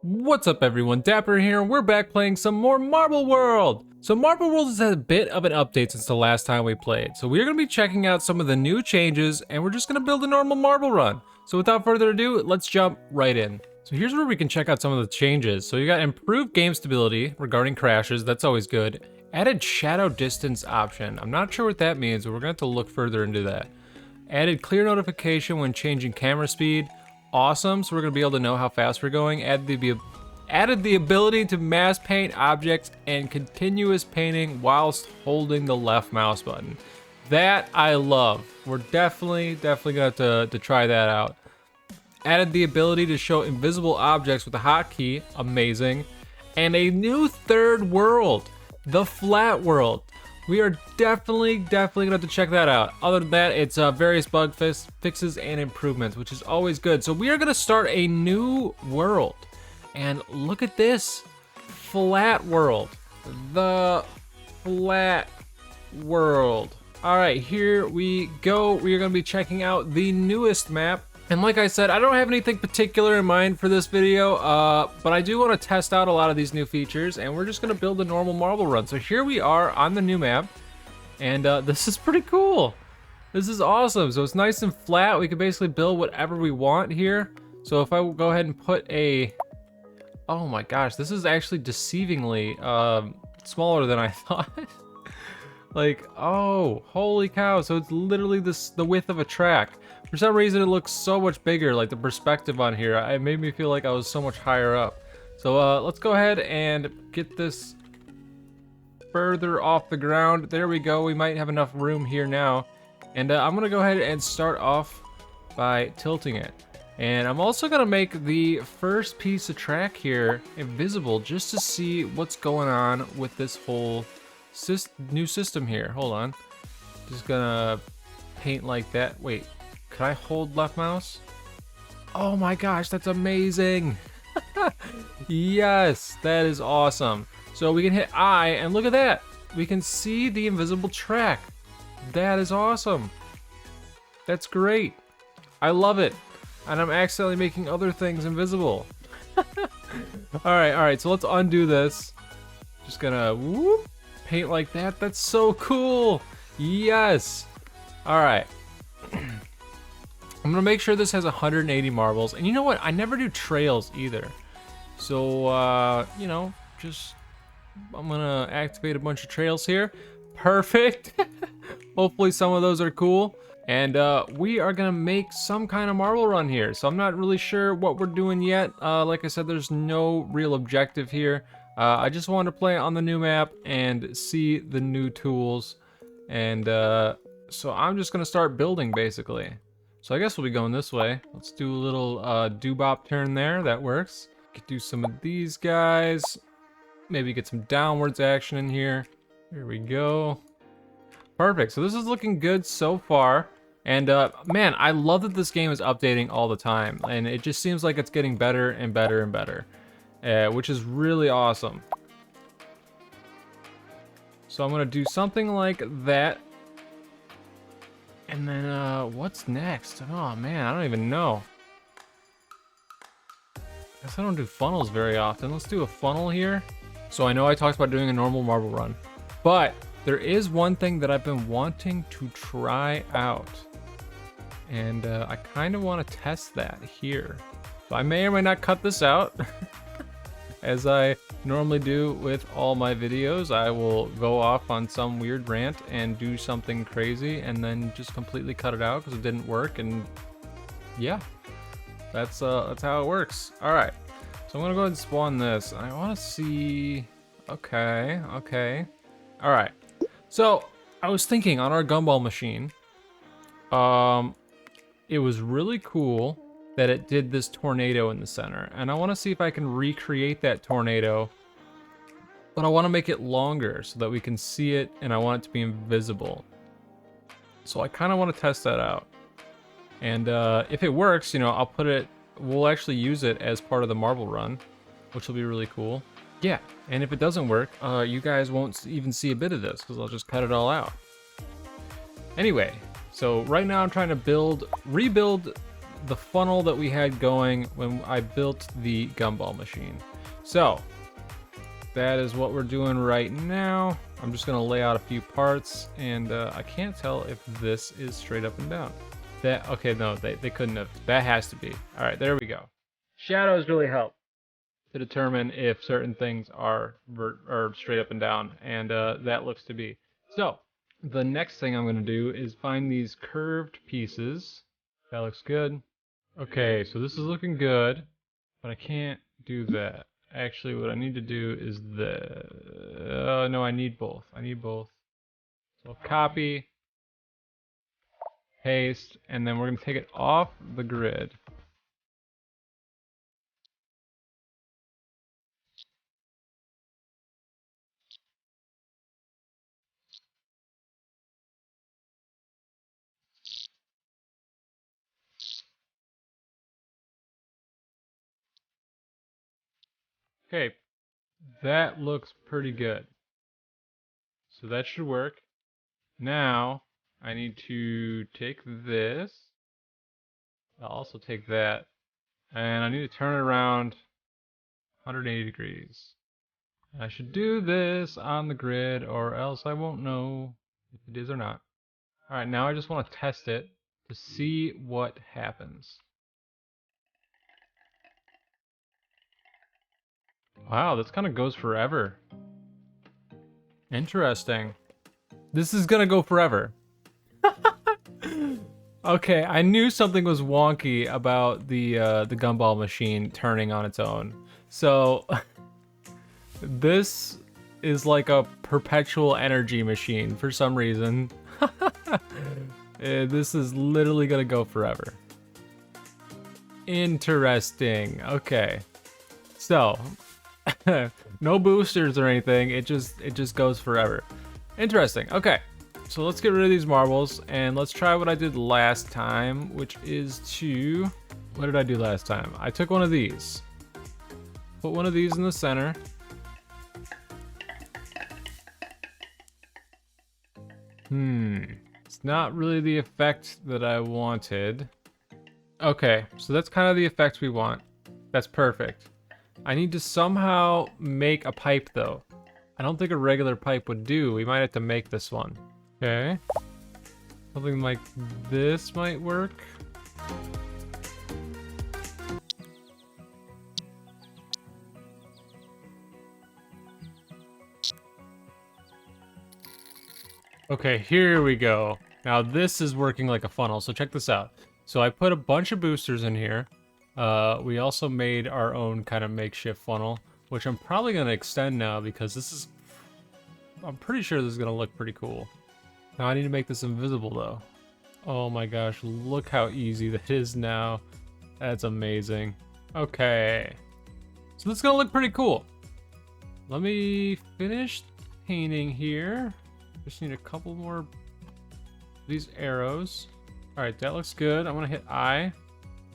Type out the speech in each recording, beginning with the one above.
What's up everyone, Dapper here, and we're back playing some more Marble World! So Marble World has had a bit of an update since the last time we played, so we're going to be checking out some of the new changes, and we're just going to build a normal marble run. So without further ado, let's jump right in. So here's where we can check out some of the changes. So you got improved game stability regarding crashes, that's always good. Added shadow distance option, I'm not sure what that means, but we're going to have to look further into that. Added clear notification when changing camera speed. Awesome, so we're gonna be able to know how fast we're going. Added the ability to mass paint objects and continuous painting whilst holding the left mouse button. That I love. We're definitely gonna have to try that out. Added the ability to show invisible objects with a hotkey, amazing. And a new third world, the flat world. We are definitely gonna have to check that out. Other than that, it's various bug fixes and improvements, which is always good. So we are gonna start a new world. And look at this, flat world. The flat world. All right, here we go. We are gonna be checking out the newest map. And like I said, I don't have anything particular in mind for this video, but I do want to test out a lot of these new features, and we're just going to build a normal marble run. So here we are on the new map, and this is pretty cool. This is awesome. So it's nice and flat. We can basically build whatever we want here. So if I go ahead and put a... Oh my gosh, this is actually deceivingly smaller than I thought. Like, oh, holy cow. So it's literally the width of a track. For some reason, it looks so much bigger, like the perspective on here. It made me feel like I was so much higher up. So let's go ahead and get this further off the ground. There we go. We might have enough room here now. And I'm going to go ahead and start off by tilting it. And I'm also going to make the first piece of track here invisible just to see what's going on with this whole new system here. Hold on. Just going to paint like that. Wait. Can I hold left mouse? Oh my gosh, that's amazing. Yes, that is awesome. So we can hit I, and look at that. We can see the invisible track. That is awesome. That's great. I love it. And I'm accidentally making other things invisible. All right, so let's undo this. Just gonna whoop, paint like that. That's so cool. Yes. All right. I'm gonna make sure this has 180 marbles, and you know what? I never do trails either. So, you know, I'm gonna activate a bunch of trails here. Perfect. Hopefully some of those are cool. And we are gonna make some kind of marble run here. So I'm not really sure what we're doing yet. Like I said, there's no real objective here. I just wanted to play on the new map and see the new tools. And so I'm just gonna start building basically. So I guess we'll be going this way. Let's do a little do-bop turn there. That works. Could do some of these guys. Maybe get some downwards action in here. Here we go. Perfect. So this is looking good so far. And man, I love that this game is updating all the time. And it just seems like it's getting better and better and better. Which is really awesome. So I'm going to do something like that. And then, what's next? Oh man, I don't even know. Guess I don't do funnels very often. Let's do a funnel here. So I know I talked about doing a normal marble run, but there is one thing that I've been wanting to try out. And I kind of want to test that here. So I may or may not cut this out. As I normally do with all my videos, I will go off on some weird rant and do something crazy and then just completely cut it out because it didn't work. And yeah, that's how it works. All right, so I'm gonna go ahead and spawn this. I want to see. Okay. All right. So I was thinking on our gumball machine, it was really cool that it did this tornado in the center, and I want to see if I can recreate that tornado, but I want to make it longer so that we can see it, and I want it to be invisible. So I kind of want to test that out, and if it works, you know, we'll actually use it as part of the marble run, which will be really cool. Yeah, and if it doesn't work, you guys won't even see a bit of this because I'll just cut it all out. Anyway, so right now I'm trying to rebuild the funnel that we had going when I built the gumball machine. So that is what we're doing right now. I'm just gonna lay out a few parts, and I can't tell if this is straight up and down. Okay, no, they couldn't have. That has to be. All right, there we go. Shadows really help to determine if certain things are straight up and down, and that looks to be. So the next thing I'm gonna do is find these curved pieces. That looks good. Okay, so this is looking good, but I can't do that. Actually, what I need to do is no, I need both. I need both. So copy, paste, and then we're going to take it off the grid. Okay, that looks pretty good. So that should work. Now, I need to take this. I'll also take that. And I need to turn it around 180 degrees. I should do this on the grid, or else I won't know if it is or not. Alright, now I just want to test it to see what happens. Wow, this kind of goes forever. Interesting. This is gonna go forever. Okay, I knew something was wonky about the gumball machine turning on its own. So this is like a perpetual energy machine for some reason. This is literally gonna go forever. Interesting. Okay. So no boosters or anything. It just goes forever. Interesting. Okay. So let's get rid of these marbles and let's try what I did last time, which is to... What did I do last time? I took one of these. Put one of these in the center. It's not really the effect that I wanted. Okay, so that's kind of the effect we want. That's perfect. I need to somehow make a pipe though. I don't think a regular pipe would do. We might have to make this one. Okay. Something like this might work. Okay, here we go. Now this is working like a funnel, so check this out. So I put a bunch of boosters in here. We also made our own kind of makeshift funnel, which I'm probably going to extend now because this is... I'm pretty sure this is going to look pretty cool. Now I need to make this invisible though. Oh my gosh, look how easy that is now. That's amazing. Okay. So this is going to look pretty cool. Let me finish painting here. Just need a couple more of these arrows. Alright, that looks good. I'm going to hit I.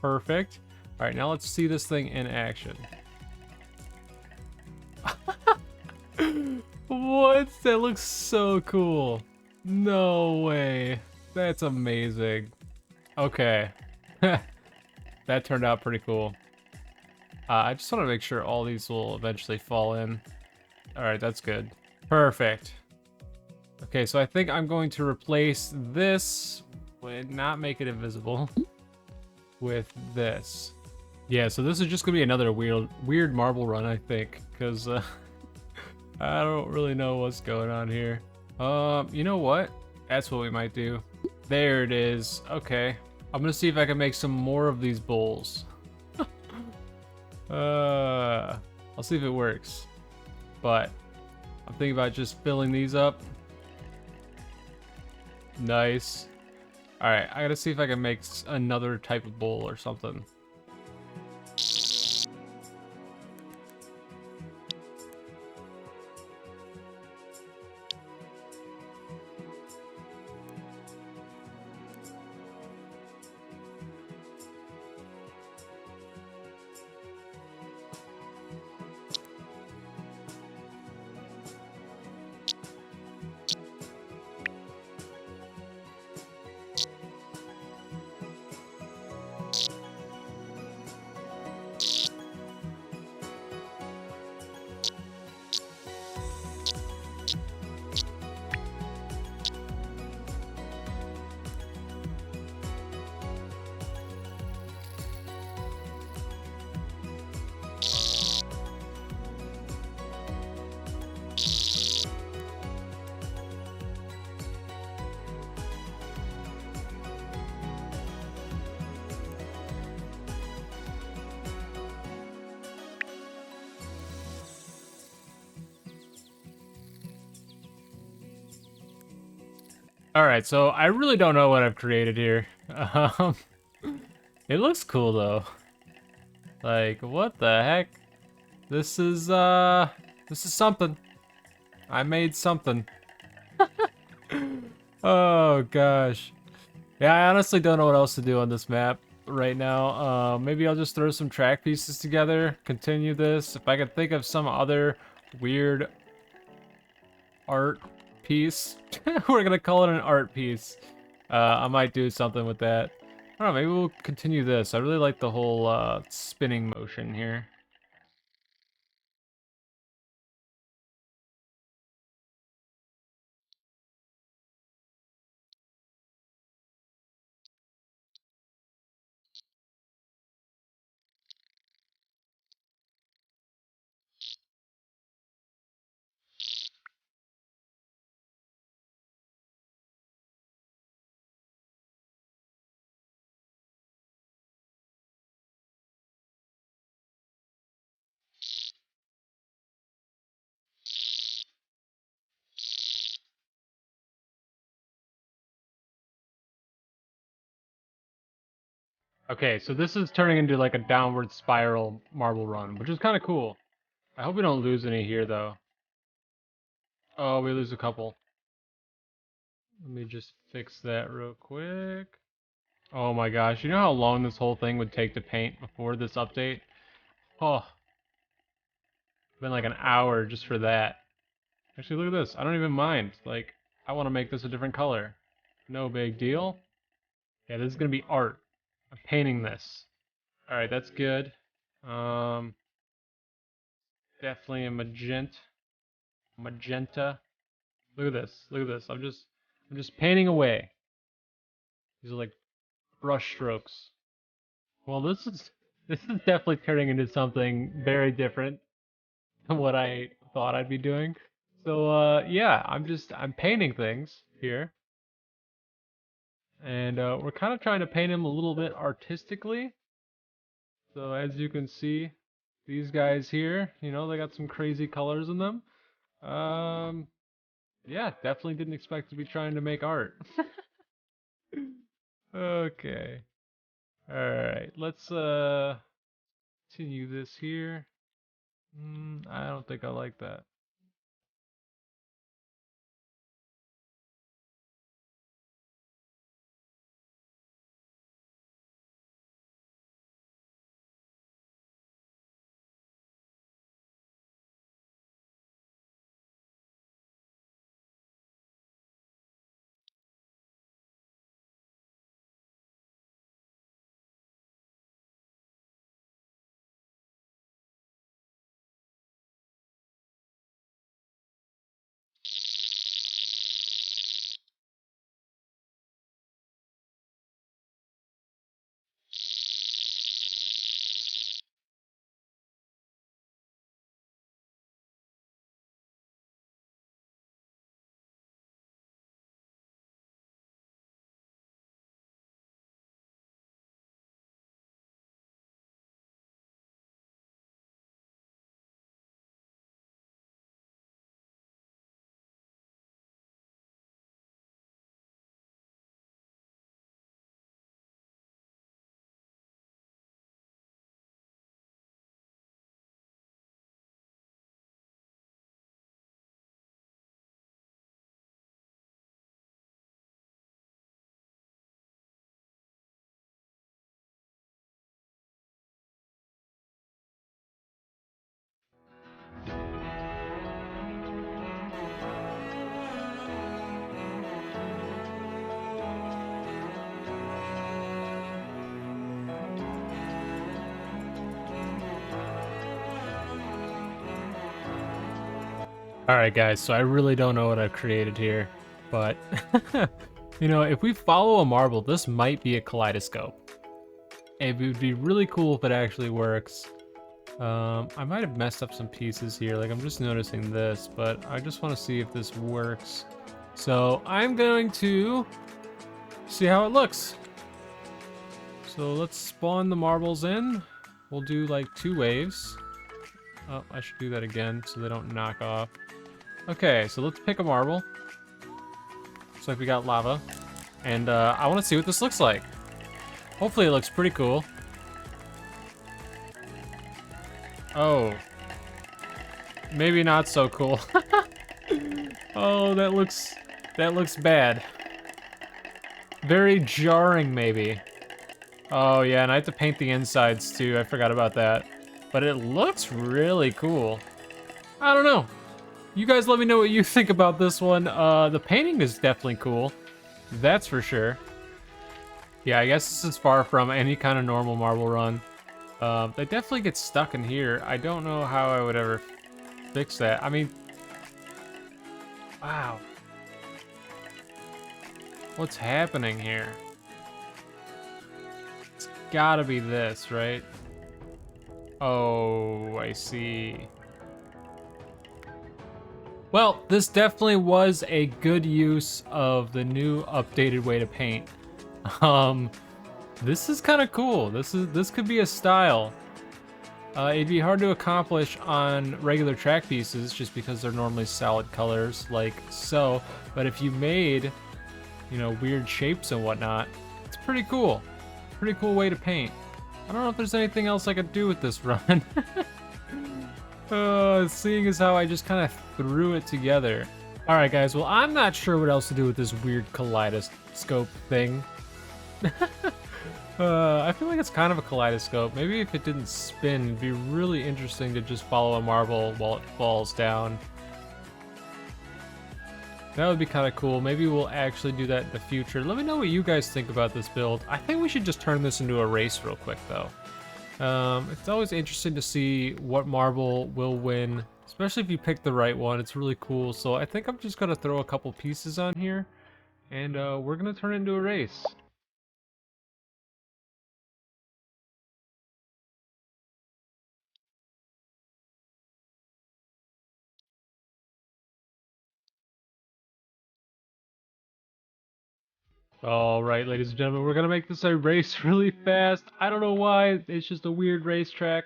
Perfect. Alright, now let's see this thing in action. What? That looks so cool. No way. That's amazing. Okay. That turned out pretty cool. I just want to make sure all these will eventually fall in. Alright, that's good. Perfect. Okay, so I think I'm going to replace this, not make it invisible, with this. Yeah, so this is just gonna be another weird marble run, I think, because I don't really know what's going on here. You know what? That's what we might do. There it is. Okay, I'm gonna see if I can make some more of these bowls. I'll see if it works, but I'm thinking about just filling these up. Nice. Alright, I gotta see if I can make another type of bowl or something. Alright, so I really don't know what I've created here. Um, it looks cool though. Like, what the heck? This is something. I made something. Oh gosh. Yeah, I honestly don't know what else to do on this map right now. Maybe I'll just throw some track pieces together, continue this. If I could think of some other weird art piece, we're gonna call it an art piece. I might do something with that. I don't know, maybe we'll continue this. I really like the whole spinning motion here. Okay, so this is turning into like a downward spiral marble run, which is kind of cool. I hope we don't lose any here though. Oh, we lose a couple. Let me just fix that real quick. Oh my gosh, you know how long this whole thing would take to paint before this update? Oh, been like an hour just for that. Actually, look at this. I don't even mind. Like, I want to make this a different color. No big deal. Yeah, this is gonna be art. I'm painting this. All right, that's good. Um, definitely a magenta. Magenta. Look at this. Look at this. I'm just painting away. These are like brush strokes. Well, this is definitely turning into something very different than what I thought I'd be doing. So yeah, I'm painting things here, and we're kind of trying to paint him a little bit artistically. So as you can see, these guys here, you know, they got some crazy colors in them. Um, yeah, definitely didn't expect to be trying to make art. Okay. All right, let's continue this here. I don't think I like that. All right, guys, so I really don't know what I've created here, but you know, if we follow a marble, this might be a kaleidoscope. It would be really cool if it actually works. I might have messed up some pieces here, like I'm just noticing this, but I just want to see if this works. So I'm going to see how it looks. So let's spawn the marbles in. We'll do like 2 waves. Oh, I should do that again so they don't knock off. Okay, so let's pick a marble. Looks like we got lava. And I want to see what this looks like. Hopefully it looks pretty cool. Oh. Maybe not so cool. Oh, that looks bad. Very jarring, maybe. Oh yeah, and I have to paint the insides too. I forgot about that. But it looks really cool. I don't know. You guys let me know what you think about this one. The painting is definitely cool. That's for sure. Yeah, I guess this is far from any kind of normal marble run. They definitely get stuck in here. I don't know how I would ever fix that. I mean, wow. What's happening here? It's gotta be this, right? Oh, I see. Well, this definitely was a good use of the new updated way to paint. This is kind of cool. This could be a style. It'd be hard to accomplish on regular track pieces just because they're normally solid colors like so. But if you made, you know, weird shapes and whatnot, it's pretty cool. Pretty cool way to paint. I don't know if there's anything else I could do with this run. Seeing as how I just kind of threw it together. All right, guys. Well, I'm not sure what else to do with this weird kaleidoscope thing. I feel like it's kind of a kaleidoscope. Maybe if it didn't spin, it'd be really interesting to just follow a marble while it falls down. That would be kind of cool. Maybe we'll actually do that in the future. Let me know what you guys think about this build. I think we should just turn this into a race real quick, though. It's always interesting to see what marble will win, especially if you pick the right one. It's really cool. So I think I'm just going to throw a couple pieces on here, and we're going to turn it into a race. Alright, ladies and gentlemen, we're gonna make this a race really fast. I don't know why, it's just a weird racetrack.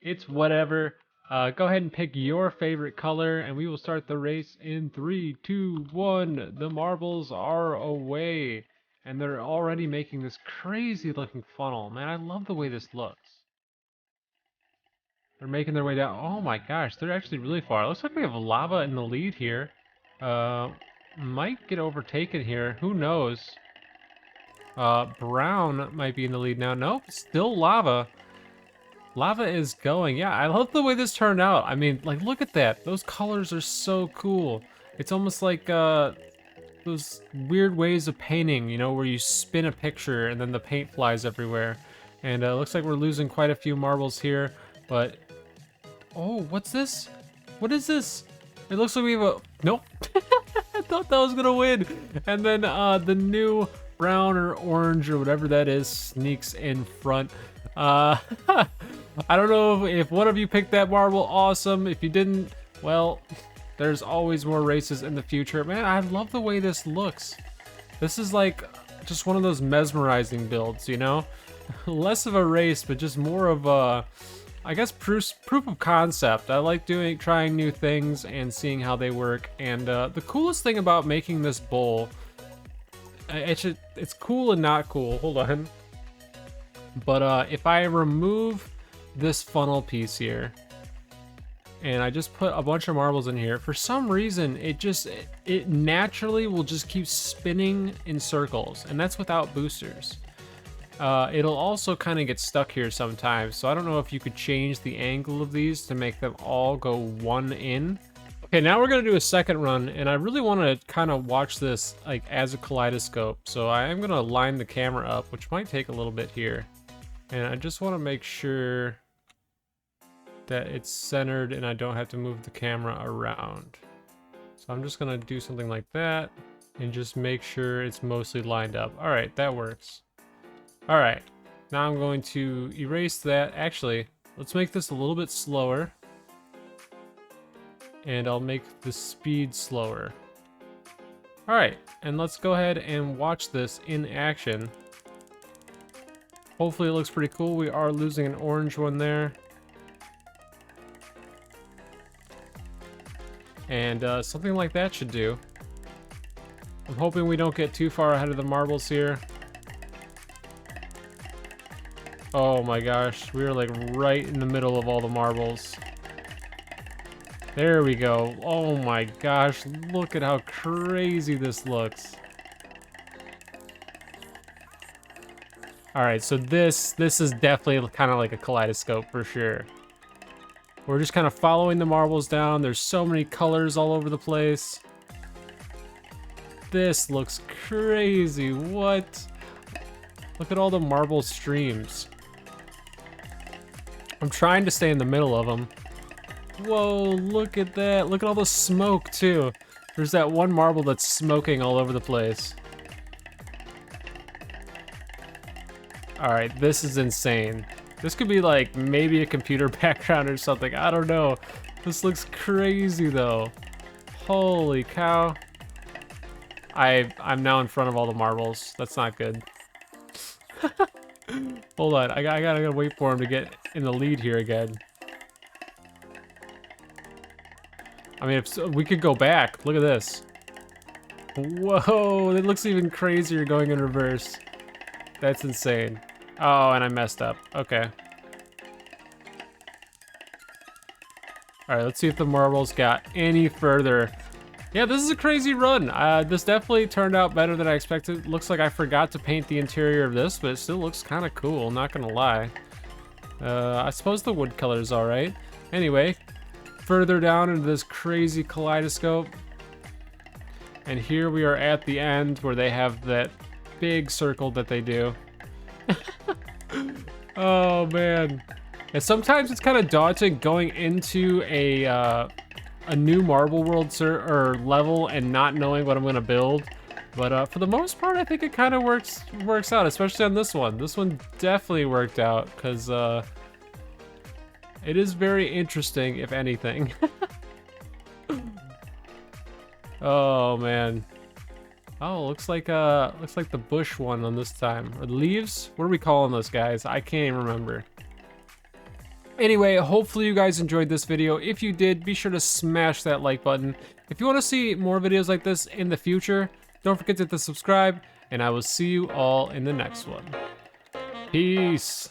It's whatever. Go ahead and pick your favorite color, and we will start the race in 3, 2, 1. The marbles are away. And they're already making this crazy looking funnel. Man, I love the way this looks. They're making their way down. Oh my gosh, they're actually really far. It looks like we have lava in the lead here. Might get overtaken here. Who knows? Brown might be in the lead now. Nope, still lava. Lava is going. Yeah, I love the way this turned out. I mean, like, look at that. Those colors are so cool. It's almost like those weird ways of painting, you know, where you spin a picture and then the paint flies everywhere. And it looks like we're losing quite a few marbles here, but... Oh, what's this? What is this? It looks like we have a... Nope. I thought that was gonna win. And then the new brown or orange or whatever that is sneaks in front. I don't know if one of you picked that marble, awesome. If you didn't, well, there's always more races in the future. Man, I love the way this looks. This is like just one of those mesmerizing builds, you know? Less of a race, but just more of a, I guess, proof of concept. I like trying new things and seeing how they work. And the coolest thing about making this bowl, it's cool and not cool. Hold on. But if I remove this funnel piece here, and I just put a bunch of marbles in here, for some reason, it naturally will just keep spinning in circles, and that's without boosters. It'll also kind of get stuck here sometimes, so I don't know if you could change the angle of these to make them all go one in. Okay, now we're gonna do a second run, and I really want to kind of watch this like as a kaleidoscope, so I am gonna line the camera up, which might take a little bit here. And I just want to make sure that it's centered and I don't have to move the camera around. So I'm just gonna do something like that and just make sure it's mostly lined up. All right, that works. All right, now I'm going to erase that. Actually, let's make this a little bit slower. And I'll make the speed slower. All right, and let's go ahead and watch this in action. Hopefully it looks pretty cool. We are losing an orange one there. And something like that should do. I'm hoping we don't get too far ahead of the marbles here. Oh my gosh, we are like right in the middle of all the marbles. There we go. Oh my gosh, look at how crazy this looks. All right, so this is definitely kind of like a kaleidoscope for sure. We're just kind of following the marbles down. There's so many colors all over the place. This looks crazy. What? Look at all the marble streams. I'm trying to stay in the middle of them. Whoa, look at that. Look at all the smoke too. There's that one marble that's smoking all over the place. All right, this is insane. This could be like maybe a computer background or something. I don't know. This looks crazy though. Holy cow. I'm now in front of all the marbles. That's not good. Hold on, I gotta wait for him to get in the lead here again. I mean, if we could go back. Look at this. Whoa, it looks even crazier going in reverse. That's insane. Oh, and I messed up. Okay. All right, let's see if the marbles got any further. Yeah, this is a crazy run. This definitely turned out better than I expected. Looks like I forgot to paint the interior of this, but it still looks kind of cool, not gonna lie. I suppose the wood color is all right. Anyway, further down into this crazy kaleidoscope. And here we are at the end where they have that big circle that they do. Oh man. And sometimes it's kind of daunting going into a new Marble World level and not knowing what I'm gonna build. But for the most part, I think it kind of works out, especially on this one. This one definitely worked out because it is very interesting, if anything. Oh man. Oh, looks like the bush one on this time. Or leaves? What are we calling those guys? I can't even remember. Anyway, hopefully you guys enjoyed this video. If you did, be sure to smash that like button. If you want to see more videos like this in the future, don't forget to subscribe, and I will see you all in the next one. Peace.